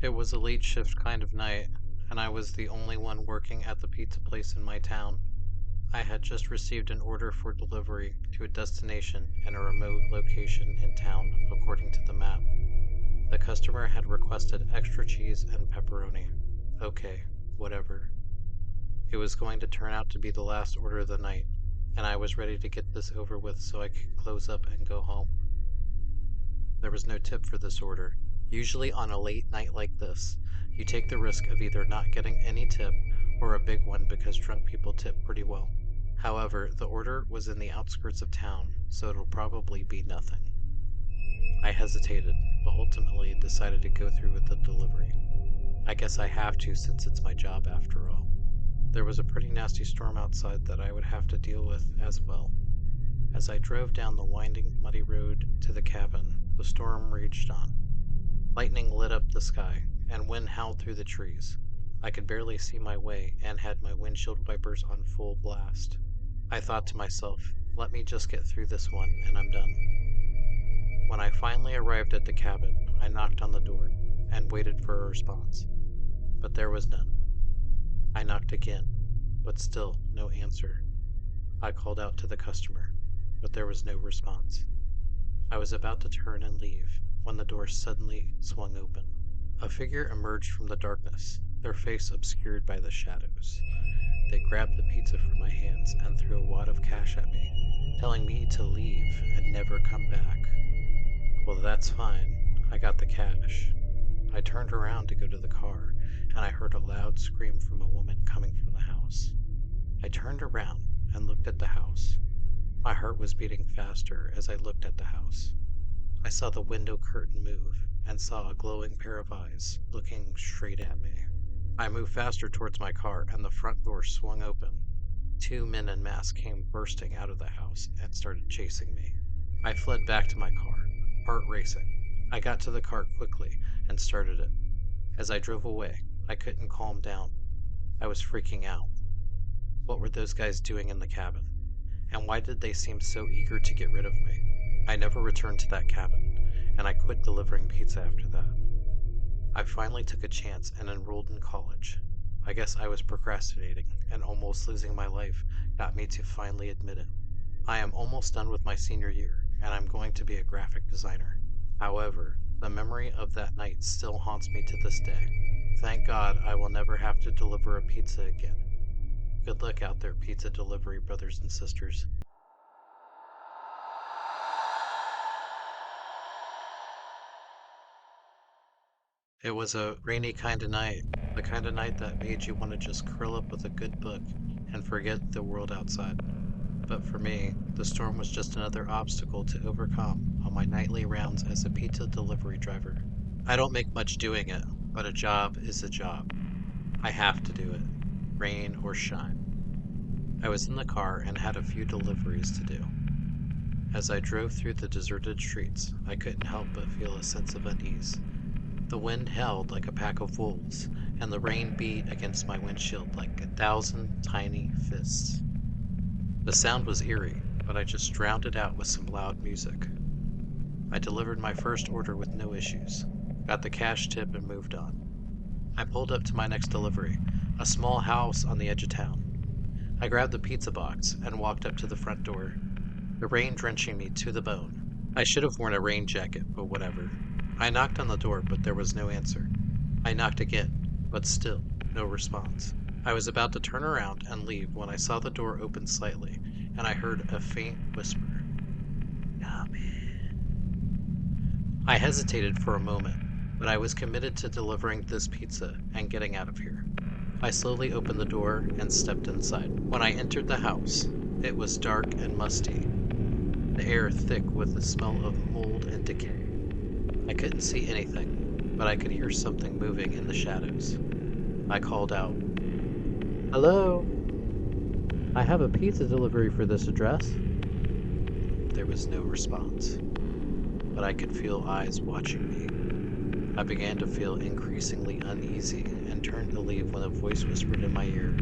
It was a late shift kind of night, and I was the only one working at the pizza place in my town. I had just received an order for delivery to a destination in a remote location in town, according to the map. The customer had requested extra cheese and pepperoni. Okay, whatever. It was going to turn out to be the last order of the night, and I was ready to get this over with so I could close up and go home. There was no tip for this order. Usually on a late night like this, you take the risk of either not getting any tip or a big one because drunk people tip pretty well. However, the order was in the outskirts of town, so it'll probably be nothing. I hesitated, but ultimately decided to go through with the delivery. I guess I have to since it's my job after all. There was a pretty nasty storm outside that I would have to deal with as well. As I drove down the winding, muddy road to the cabin, the storm raged on. Lightning lit up the sky, and wind howled through the trees. I could barely see my way and had my windshield wipers on full blast. I thought to myself, let me just get through this one and I'm done. When I finally arrived at the cabin, I knocked on the door and waited for a response. But there was none. I knocked again, but still no answer. I called out to the customer, but there was no response. I was about to turn and leave when the door suddenly swung open. A figure emerged from the darkness, their face obscured by the shadows. They grabbed the pizza from my hands and threw a wad of cash at me, telling me to leave and never come back. Well, that's fine. I got the cash. I turned around to go to the car, and I heard a loud scream from a woman coming from the house. I turned around and looked at the house. My heart was beating faster as I looked at the house. I saw the window curtain move and saw a glowing pair of eyes looking straight at me. I moved faster towards my car and the front door swung open. Two men in masks came bursting out of the house and started chasing me. I fled back to my car, heart racing. I got to the car quickly and started it. As I drove away, I couldn't calm down. I was freaking out. What were those guys doing in the cabin? And why did they seem so eager to get rid of me? I never returned to that cabin, and I quit delivering pizza after that. I finally took a chance and enrolled in college. I guess I was procrastinating, and almost losing my life got me to finally admit it. I am almost done with my senior year, and I'm going to be a graphic designer. However, the memory of that night still haunts me to this day. Thank God I will never have to deliver a pizza again. Good luck out there, pizza delivery brothers and sisters. It was a rainy kind of night, the kind of night that made you want to just curl up with a good book and forget the world outside. But for me, the storm was just another obstacle to overcome on my nightly rounds as a pizza delivery driver. I don't make much doing it, but a job is a job. I have to do it, rain or shine. I was in the car and had a few deliveries to do. As I drove through the deserted streets, I couldn't help but feel a sense of unease. The wind howled like a pack of wolves, and the rain beat against my windshield like 1,000 tiny fists. The sound was eerie, but I just drowned it out with some loud music. I delivered my first order with no issues, got the cash tip and moved on. I pulled up to my next delivery, a small house on the edge of town. I grabbed the pizza box and walked up to the front door, the rain drenching me to the bone. I should have worn a rain jacket, but whatever. I knocked on the door, but there was no answer. I knocked again, but still no response. I was about to turn around and leave when I saw the door open slightly, and I heard a faint whisper. Come in. I hesitated for a moment, but I was committed to delivering this pizza and getting out of here. I slowly opened the door and stepped inside. When I entered the house, it was dark and musty, the air thick with the smell of mold and decay. I couldn't see anything, but I could hear something moving in the shadows. I called out, "Hello? I have a pizza delivery for this address." There was no response, but I could feel eyes watching me. I began to feel increasingly uneasy and turned to leave when a voice whispered in my ear.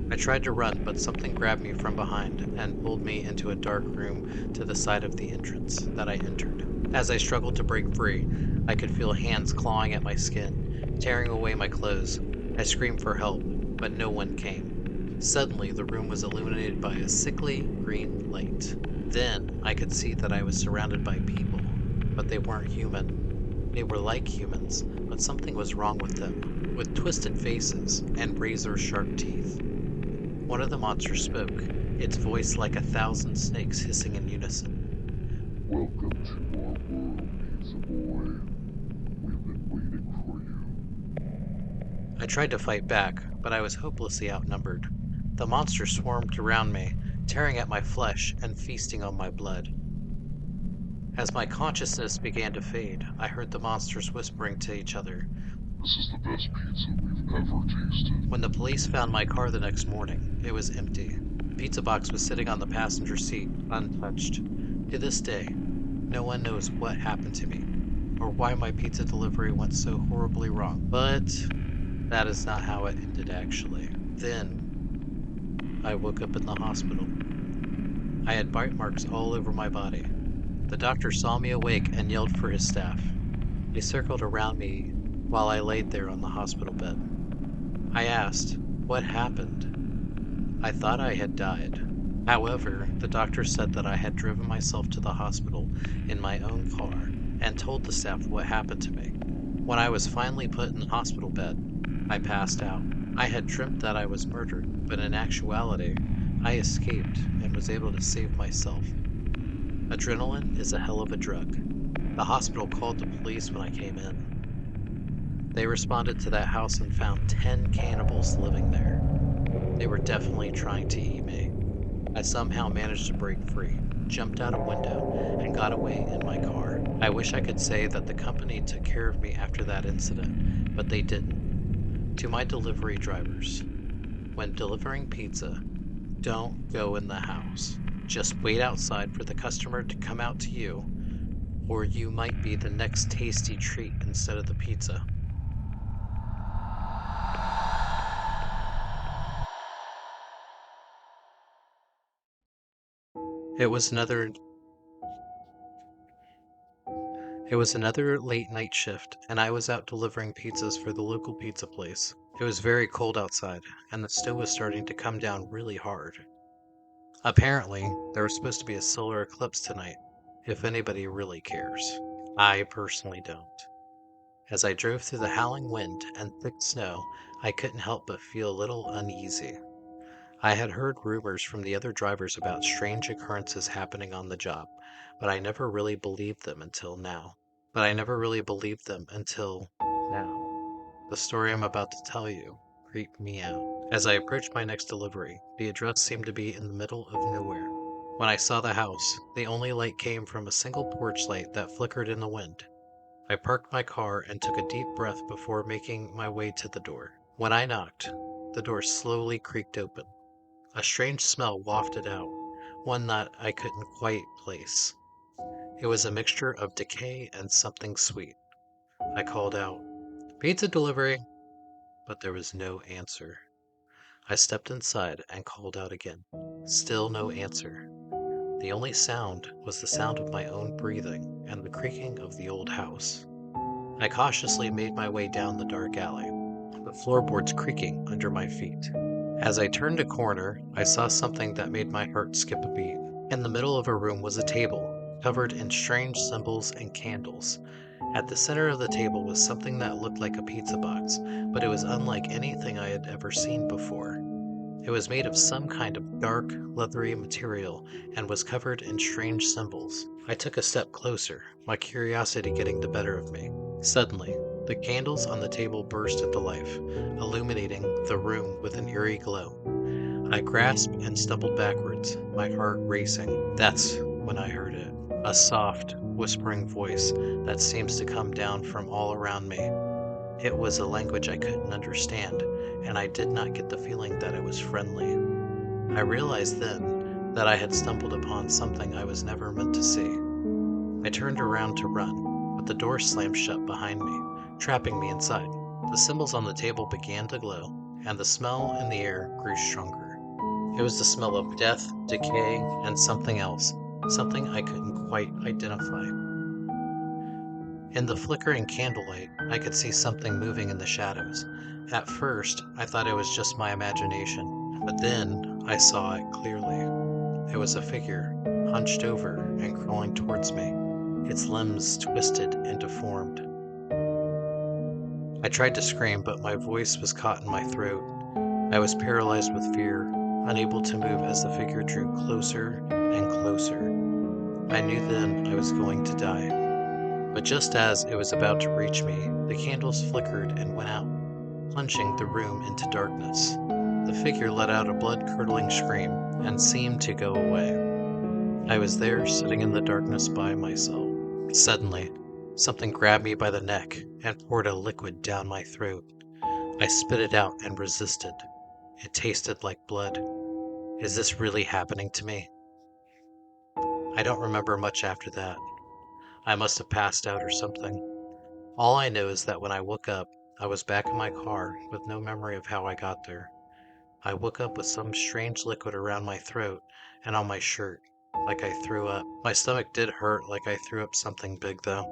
I tried to run, but something grabbed me from behind and pulled me into a dark room to the side of the entrance that I entered. As I struggled to break free, I could feel hands clawing at my skin, tearing away my clothes. I screamed for help, but no one came. Suddenly, the room was illuminated by a sickly green light. Then I could see that I was surrounded by people, but they weren't human. They were like humans, but something was wrong with them, with twisted faces and razor-sharp teeth. One of the monsters spoke, its voice like 1,000 snakes hissing in unison. Welcome to our world, pizza boy. We've been waiting for you. I tried to fight back, but I was hopelessly outnumbered. The monster swarmed around me, tearing at my flesh and feasting on my blood. As my consciousness began to fade, I heard the monsters whispering to each other. This is the best pizza we've ever tasted. When the police found my car the next morning, it was empty. The pizza box was sitting on the passenger seat, untouched. To this day, no one knows what happened to me, or why my pizza delivery went so horribly wrong. But that is not how it ended, actually. Then, I woke up in the hospital. I had bite marks all over my body. The doctor saw me awake and yelled for his staff. They circled around me while I laid there on the hospital bed. I asked, "What happened?" I thought I had died. However, the doctor said that I had driven myself to the hospital in my own car and told the staff what happened to me. When I was finally put in the hospital bed, I passed out. I had dreamt that I was murdered, but in actuality, I escaped and was able to save myself. Adrenaline is a hell of a drug. The hospital called the police when I came in. They responded to that house and found 10 cannibals living there. They were definitely trying to eat me. I somehow managed to break free, jumped out a window, and got away in my car. I wish I could say that the company took care of me after that incident, but they didn't. To my delivery drivers, when delivering pizza, don't go in the house. Just wait outside for the customer to come out to you, or you might be the next tasty treat instead of the pizza. It was another late night shift, and I was out delivering pizzas for the local pizza place. It was very cold outside, and the snow was starting to come down really hard. Apparently, there was supposed to be a solar eclipse tonight, if anybody really cares. I personally don't. As I drove through the howling wind and thick snow, I couldn't help but feel a little uneasy. I had heard rumors from the other drivers about strange occurrences happening on the job, but I never really believed them until now. The story I'm about to tell you creeped me out. As I approached my next delivery, the address seemed to be in the middle of nowhere. When I saw the house, the only light came from a single porch light that flickered in the wind. I parked my car and took a deep breath before making my way to the door. When I knocked, the door slowly creaked open. A strange smell wafted out, one that I couldn't quite place. It was a mixture of decay and something sweet. I called out, "Pizza delivery," but there was no answer. I stepped inside and called out again. Still no answer. The only sound was the sound of my own breathing and the creaking of the old house. I cautiously made my way down the dark alley, the floorboards creaking under my feet. As I turned a corner, I saw something that made my heart skip a beat. In the middle of a room was a table, covered in strange symbols and candles. At the center of the table was something that looked like a pizza box, but it was unlike anything I had ever seen before. It was made of some kind of dark, leathery material and was covered in strange symbols. I took a step closer, my curiosity getting the better of me. Suddenly, the candles on the table burst into life, illuminating the room with an eerie glow. I grasped and stumbled backwards, my heart racing. That's when I heard it. A soft, whispering voice that seems to come down from all around me. It was a language I couldn't understand, and I did not get the feeling that it was friendly. I realized then that I had stumbled upon something I was never meant to see. I turned around to run, but the door slammed shut behind me, trapping me inside. The symbols on the table began to glow, and the smell in the air grew stronger. It was the smell of death, decay, and something else, something I couldn't quite identify. In the flickering candlelight, I could see something moving in the shadows. At first, I thought it was just my imagination, but then I saw it clearly. It was a figure, hunched over and crawling towards me, its limbs twisted and deformed. I tried to scream, but my voice was caught in my throat. I was paralyzed with fear, unable to move as the figure drew closer and closer. I knew then I was going to die. But just as it was about to reach me, the candles flickered and went out, plunging the room into darkness. The figure let out a blood-curdling scream and seemed to go away. I was there, sitting in the darkness by myself. Suddenly, something grabbed me by the neck and poured a liquid down my throat. I spit it out and resisted. It tasted like blood. Is this really happening to me? I don't remember much after that. I must have passed out or something. All I know is that when I woke up, I was back in my car with no memory of how I got there. I woke up with some strange liquid around my throat and on my shirt, like I threw up. My stomach did hurt like I threw up something big, though.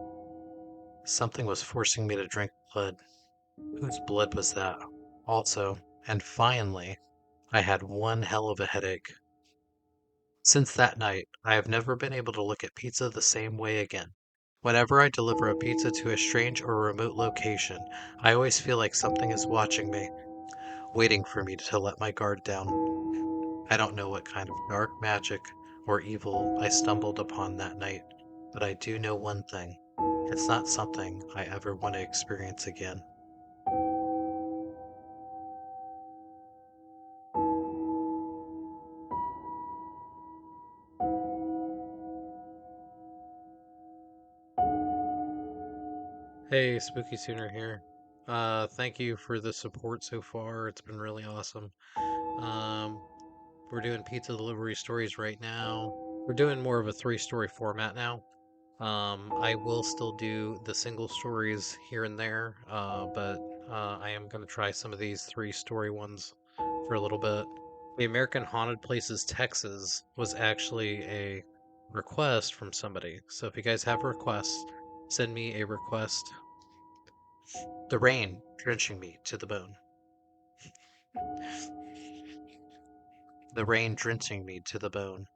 Something was forcing me to drink blood. Whose blood was that? Also, and finally, I had one hell of a headache. Since that night, I have never been able to look at pizza the same way again. Whenever I deliver a pizza to a strange or remote location, I always feel like something is watching me, waiting for me to let my guard down. I don't know what kind of dark magic or evil I stumbled upon that night, but I do know one thing. It's not something I ever want to experience again. Hey, Spooky Sooner here. Thank you for the support so far. It's been really awesome. Um, we're doing pizza delivery stories right now. We're doing more of a three-story format now. I will still do the single stories here and there, but I am going to try some of these three-story ones for a little bit. The American Haunted Places Texas was actually a request from somebody. So if you guys have requests, send me a request. The rain drenching me to the bone. The rain drenching me to the bone.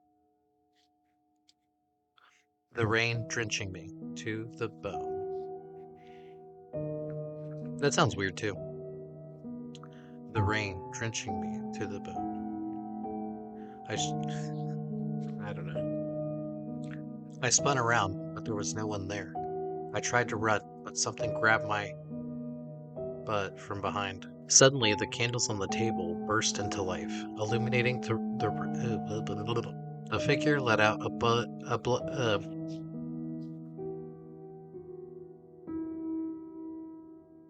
The rain drenching me to the bone. That sounds weird too. The rain drenching me to the bone. I don't know. I spun around, but there was no one there. I tried to run, but something grabbed my butt from behind. Suddenly, the candles on the table burst into life, illuminating the figure let out a